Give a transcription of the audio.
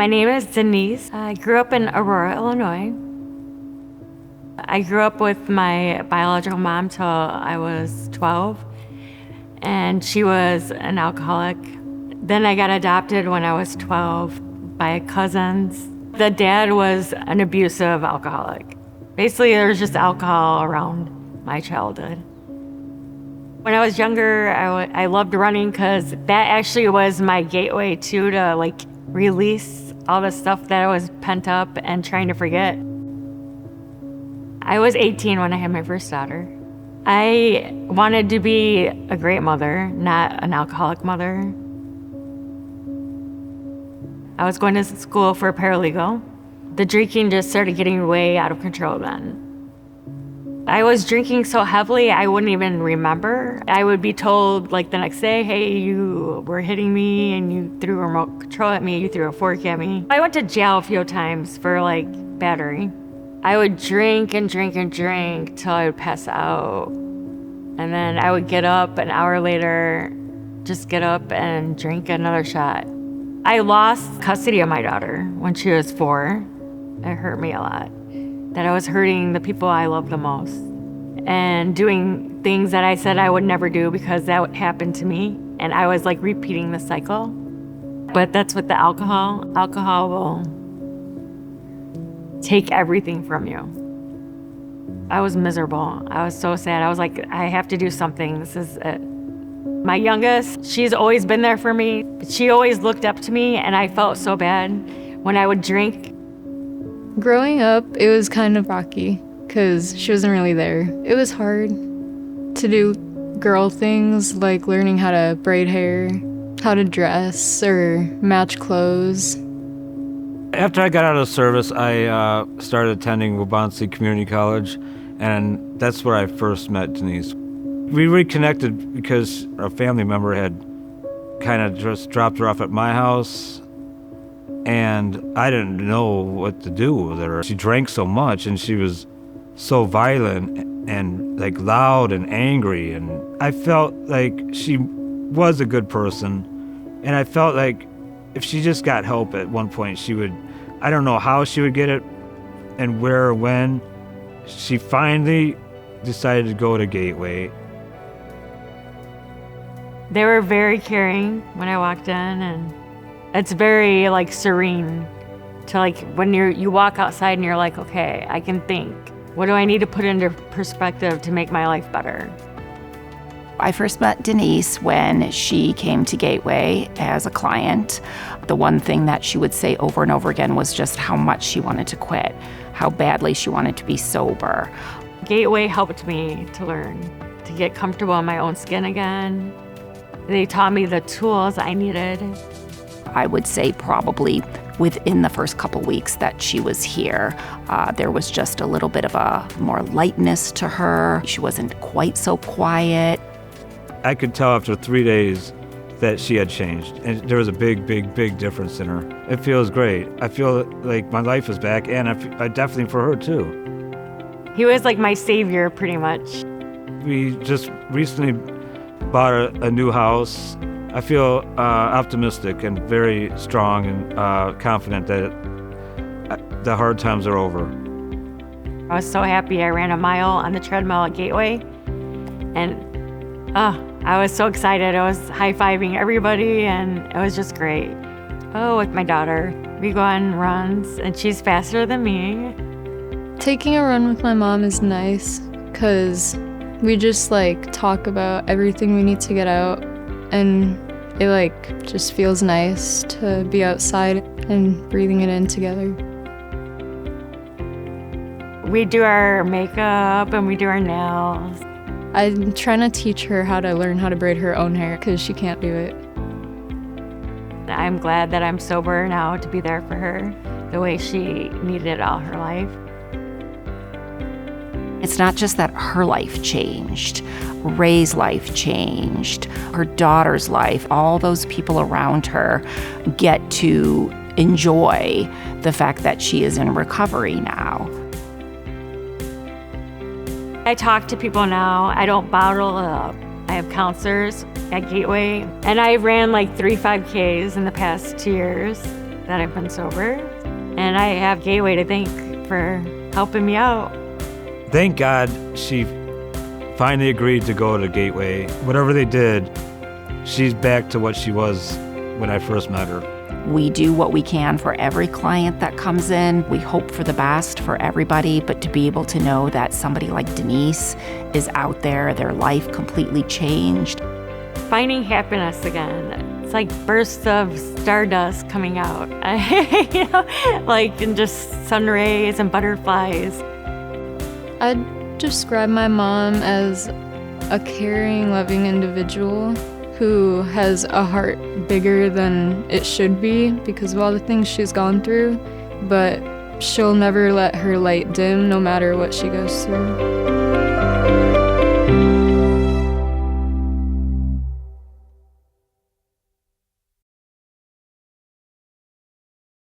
My name is Denise. I grew up in Aurora, Illinois. I grew up with my biological mom till I was 12, and she was an alcoholic. Then I got adopted when I was 12 by cousins. The dad was an abusive alcoholic. Basically, there was just alcohol around my childhood. When I was younger, I loved running because that actually was my gateway too to release all the stuff that I was pent up and trying to forget. I was 18 when I had my first daughter. I wanted to be a great mother, not an alcoholic mother. I was going to school for a paralegal. The drinking just started getting way out of control then. I was drinking so heavily, I wouldn't even remember. I would be told the next day, hey, you were hitting me and you threw a remote control at me, you threw a fork at me. I went to jail a few times for battery. I would drink and drink and drink till I would pass out. And then I would get up an hour later, just get up and drink another shot. I lost custody of my daughter when she was 4. It hurt me a lot. That I was hurting the people I love the most and doing things that I said I would never do because that would happen to me. And I was repeating the cycle. But that's what the alcohol will take everything from you. I was miserable. I was so sad. I was like, I have to do something. This is it. My youngest, she's always been there for me. She always looked up to me, and I felt so bad when I would drink. Growing up, it was kind of rocky because she wasn't really there. It was hard to do girl things like learning how to braid hair, how to dress or match clothes. After I got out of service, I started attending Waubonsee Community College, and that's where I first met Denise. We reconnected because a family member had kind of just dropped her off at my house, and I didn't know what to do with her. She drank so much, and she was so violent and loud and angry, and I felt like she was a good person, and I felt like if she just got help at one point, she would, I don't know how she would get it and where or when. She finally decided to go to Gateway. They were very caring when I walked in, and it's very serene to when you walk outside and you're like, okay, I can think. What do I need to put into perspective to make my life better? I first met Denise when she came to Gateway as a client. The one thing that she would say over and over again was just how much she wanted to quit, how badly she wanted to be sober. Gateway helped me to learn, to get comfortable in my own skin again. They taught me the tools I needed. I would say probably within the first couple weeks that she was here, there was just a little bit of a more lightness to her. She wasn't quite so quiet. I could tell after 3 days that she had changed, and there was a big, big, big difference in her. It feels great. I feel like my life is back, and I definitely for her too. He was my savior, pretty much. We just recently bought a new house. I feel optimistic and very strong and confident that the hard times are over. I was so happy. I ran a mile on the treadmill at Gateway, and I was so excited. I was high-fiving everybody, and it was just great. With my daughter, we go on runs, and she's faster than me. Taking a run with my mom is nice because we just talk about everything we need to get out, and it just feels nice to be outside and breathing it in together. We do our makeup and we do our nails. I'm trying to teach her how to learn how to braid her own hair because she can't do it. I'm glad that I'm sober now to be there for her the way she needed it all her life. It's not just that her life changed, Ray's life changed, her daughter's life, all those people around her get to enjoy the fact that she is in recovery now. I talk to people now. I don't bottle it up. I have counselors at Gateway, and I ran 3 5Ks in the past 2 years. that I've been sober. And I have Gateway to thank for helping me out. Thank God she finally agreed to go to Gateway. Whatever they did, she's back to what she was when I first met her. We do what we can for every client that comes in. We hope for the best for everybody, but to be able to know that somebody like Denise is out there, their life completely changed. Finding happiness again. It's like bursts of stardust coming out. You know, like in just sun rays and butterflies. I'd describe my mom as a caring, loving individual who has a heart bigger than it should be because of all the things she's gone through, but she'll never let her light dim no matter what she goes through.